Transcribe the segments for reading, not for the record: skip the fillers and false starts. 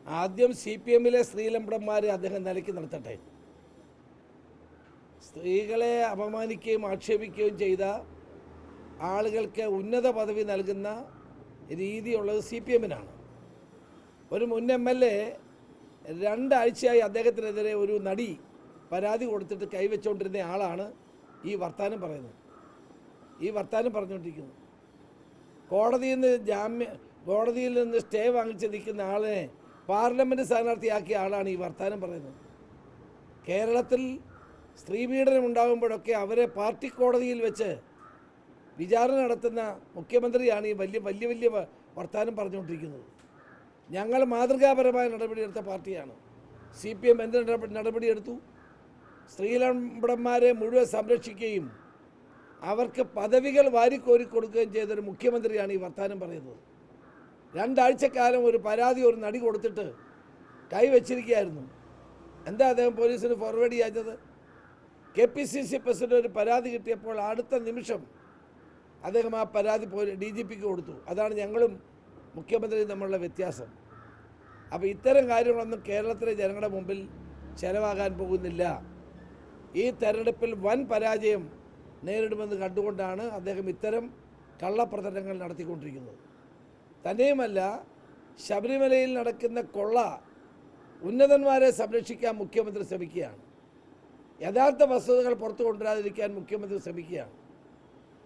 ആദ്യം CPM-ലെ സ്ത്രീലമ്പടന്മാരെ അദ്ദേഹം നിലയ്ക്ക് നിർത്തട്ടെ. സ്ത്രീകളെ അപമാനിക്കുകയും ആക്ഷേപിക്കുകയും ചെയ്ത ആളുകൾക്ക് ഉന്നത പദവി നൽകുന്ന രീതിയുള്ളത് CPM-നാണ്. ഒരു മുൻ MLA 2 ആഴ്ചയായി അദ്ദേഹത്തിനെതിരെ ഒരു നടി പരാതി കൊടുത്തിട്ട് കൈവച്ചുകൊണ്ടിരുന്ന ആളാണ് ഈ വർത്താനം പറയുന്നത്, ഈ വർത്താനം പറഞ്ഞുകൊണ്ടിരിക്കുന്നത്. കോടതിയിൽ നിന്ന് സ്റ്റേ വാങ്ങിച്ച് നിൽക്കുന്ന ആളിനെ പാർലമെൻറ്റ് സ്ഥാനാർത്ഥിയാക്കിയ ആളാണ് ഈ വർത്താനം പറയുന്നത്. കേരളത്തിൽ സ്ത്രീപീഡനം ഉണ്ടാകുമ്പോഴൊക്കെ അവരെ പാർട്ടി കോടതിയിൽ വെച്ച് വിചാരണ നടത്തുന്ന മുഖ്യമന്ത്രിയാണ് ഈ വലിയ വർത്താനം പറഞ്ഞുകൊണ്ടിരിക്കുന്നത്. ഞങ്ങൾ മാതൃകാപരമായ നടപടിയെടുത്ത പാർട്ടിയാണ്. CPM എന്ത് നടപടിയെടുത്തു? സ്ത്രീലമ്പടന്മാരെ മുഴുവൻ സംരക്ഷിക്കുകയും അവർക്ക് പദവികൾ വാരിക്കോരി കൊടുക്കുകയും ചെയ്തൊരു മുഖ്യമന്ത്രിയാണ് ഈ വർത്താനം പറയുന്നത്. 2 ആഴ്ചക്കാലം ഒരു പരാതി ഒരു നടി കൊടുത്തിട്ട് കൈവച്ചിരിക്കുകയായിരുന്നു. എന്താ അദ്ദേഹം പോലീസിന് ഫോർവേഡ് ചെയ്യാത്തത്? KPCC പ്രസിഡന്റ് ഒരു പരാതി കിട്ടിയപ്പോൾ അടുത്ത നിമിഷം അദ്ദേഹം ആ പരാതി DGPക്ക് കൊടുത്തു. അതാണ് ഞങ്ങളും മുഖ്യമന്ത്രിയും തമ്മിലുള്ള വ്യത്യാസം. അപ്പോൾ ഇത്തരം കാര്യങ്ങളൊന്നും കേരളത്തിലെ ജനങ്ങളുടെ മുമ്പിൽ ചെലവാകാൻ പോകുന്നില്ല. ഈ തെരഞ്ഞെടുപ്പിൽ വൻ പരാജയം നേരിടുമെന്ന് കണ്ടുകൊണ്ടാണ് അദ്ദേഹം ഇത്തരം കള്ളപ്രചരണങ്ങൾ നടത്തിക്കൊണ്ടിരിക്കുന്നത്. തന്നെയുമല്ല, ശബരിമലയിൽ നടക്കുന്ന കൊള്ള ഉന്നതന്മാരെ സംരക്ഷിക്കാൻ മുഖ്യമന്ത്രി ശ്രമിക്കുകയാണ്. യഥാർത്ഥ വസ്തുതകൾ പുറത്തു കൊണ്ടുവരാതിരിക്കാൻ മുഖ്യമന്ത്രി ശ്രമിക്കുകയാണ്.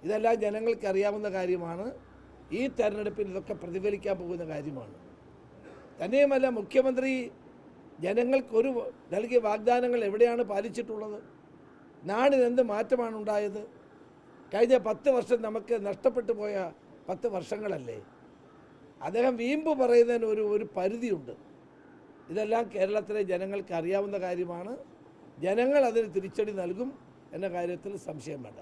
ഇതെല്ലാം ജനങ്ങൾക്ക് അറിയാവുന്ന കാര്യമാണ്. ഈ തെരഞ്ഞെടുപ്പിൽ ഇതൊക്കെ പ്രതിഫലിക്കാൻ പോകുന്ന കാര്യമാണ്. തന്നെയുമല്ല, മുഖ്യമന്ത്രി ജനങ്ങൾക്കൊരു നൽകിയ വാഗ്ദാനങ്ങൾ എവിടെയാണ് പാലിച്ചിട്ടുള്ളത്? നാടിനെന്ത് മാറ്റമാണ് ഉണ്ടായത്? കഴിഞ്ഞ 10 വർഷം നമുക്ക് നഷ്ടപ്പെട്ടു പോയ 10 വർഷങ്ങളല്ലേ? അദ്ദേഹം വീമ്പ് പറയുന്നതിന് ഒരു പരിധിയുണ്ട്. ഇതെല്ലാം കേരളത്തിലെ ജനങ്ങൾക്ക് അറിയാവുന്ന കാര്യമാണ്. ജനങ്ങൾ അതിന് തിരിച്ചടി നൽകും എന്ന കാര്യത്തിൽ സംശയം വേണ്ട.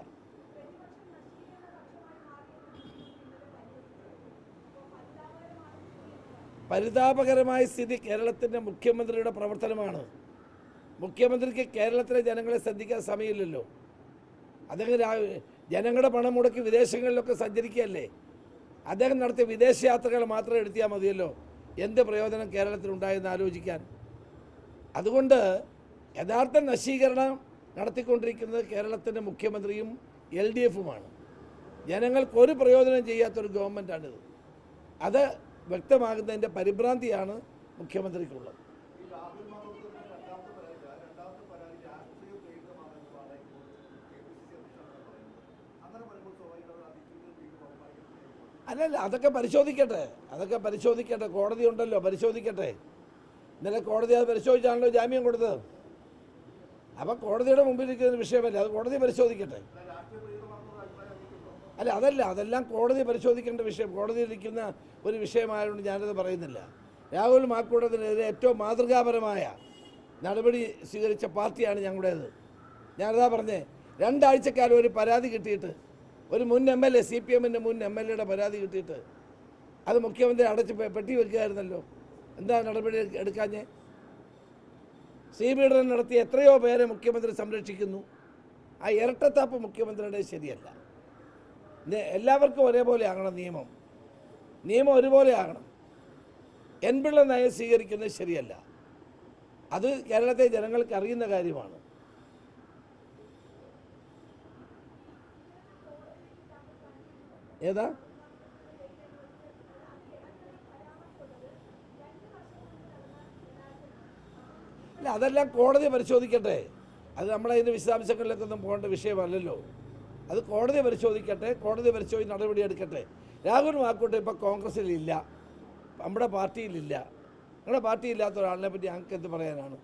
പരിതാപകരമായ സ്ഥിതി കേരളത്തിൻ്റെ മുഖ്യമന്ത്രിയുടെ പ്രവർത്തനമാണ്. മുഖ്യമന്ത്രിക്ക് കേരളത്തിലെ ജനങ്ങളെ ശ്രദ്ധിക്കാൻ സമയമില്ലല്ലോ. അദ്ദേഹം ജനങ്ങളുടെ പണം മുടക്കി വിദേശങ്ങളിലൊക്കെ സഞ്ചരിക്കുകയല്ലേ. അദ്ദേഹം നടത്തിയ വിദേശയാത്രകൾ മാത്രം എടുത്തിയാൽ മതിയല്ലോ എന്ത് പ്രയോജനം കേരളത്തിലുണ്ടായെന്ന് ആലോചിക്കാൻ. അതുകൊണ്ട് യഥാർത്ഥ നശീകരണം നടത്തിക്കൊണ്ടിരിക്കുന്നത് കേരളത്തിൻ്റെ മുഖ്യമന്ത്രിയും LDF-ഉമാണ്. ജനങ്ങൾക്കൊരു പ്രയോജനം ചെയ്യാത്തൊരു ഗവൺമെൻറ്റാണിത്. അത് വ്യക്തമാകുന്നതിൻ്റെ പരിഭ്രാന്തിയാണ് മുഖ്യമന്ത്രിക്കുള്ളത്. അല്ലല്ല, അതൊക്കെ പരിശോധിക്കട്ടെ. കോടതി ഉണ്ടല്ലോ, പരിശോധിക്കട്ടെ. ഇന്നലെ കോടതി അത് പരിശോധിച്ചാണല്ലോ ജാമ്യം കൊടുത്തത്. അപ്പം കോടതിയുടെ മുമ്പിലിരിക്കുന്ന വിഷയമല്ല, അത് കോടതി പരിശോധിക്കട്ടെ. അല്ല, അതെല്ലാം കോടതി പരിശോധിക്കേണ്ട വിഷയം. കോടതിയിലിരിക്കുന്ന ഒരു വിഷയമായതുകൊണ്ട് ഞാനത് പറയുന്നില്ല. രാഹുൽ മാക്കൂട്ടത്തിനെതിരെ ഏറ്റവും മാതൃകാപരമായ നടപടി സ്വീകരിച്ച പാർട്ടിയാണ് ഞങ്ങളുടേത്. ഞാനതാ പറഞ്ഞേ, 2 ആഴ്ചക്കാലം ഒരു പരാതി കിട്ടിയിട്ട്, ഒരു മുൻ MLA CPM-ൻ്റെ മുൻ MLA-യുടെ പരാതി കിട്ടിയിട്ട് അത് മുഖ്യമന്ത്രി അടച്ച് പെട്ടി വെക്കുകയായിരുന്നല്ലോ. എന്താ നടപടി എടുക്കാഞ്ഞേ? സ്ത്രീപീഡനം നടത്തി എത്രയോ പേരെ മുഖ്യമന്ത്രി സംരക്ഷിക്കുന്നു. ആ ഇരട്ടത്താപ്പ് മുഖ്യമന്ത്രിയുടെ ശരിയല്ല. എല്ലാവർക്കും ഒരേപോലെ ആകണം നിയമം ഒരുപോലെ ആകണം. പിള്ള നയം സ്വീകരിക്കുന്നത് ശരിയല്ല. അത് കേരളത്തെ ജനങ്ങൾക്ക് അറിയുന്ന കാര്യമാണ്. ഏതാ? അല്ല, അതെല്ലാം കോടതി പരിശോധിക്കട്ടെ. അത് നമ്മളതിൻ്റെ വിശദാംശങ്ങളിലേക്കൊന്നും പോകേണ്ട വിഷയമല്ലല്ലോ. അത് കോടതി പരിശോധിക്കട്ടെ. കോടതി പരിശോധിച്ച് നടപടിയെടുക്കട്ടെ. രാഹുൽ മാക്കൂട്ടം ഇപ്പോൾ കോൺഗ്രസ്സിലില്ല, നമ്മുടെ പാർട്ടിയിലില്ല. നിങ്ങളുടെ പാർട്ടിയില്ലാത്ത ഒരാളിനെ പറ്റി ഞങ്ങൾക്ക് എന്ത് പറയാനാണ്?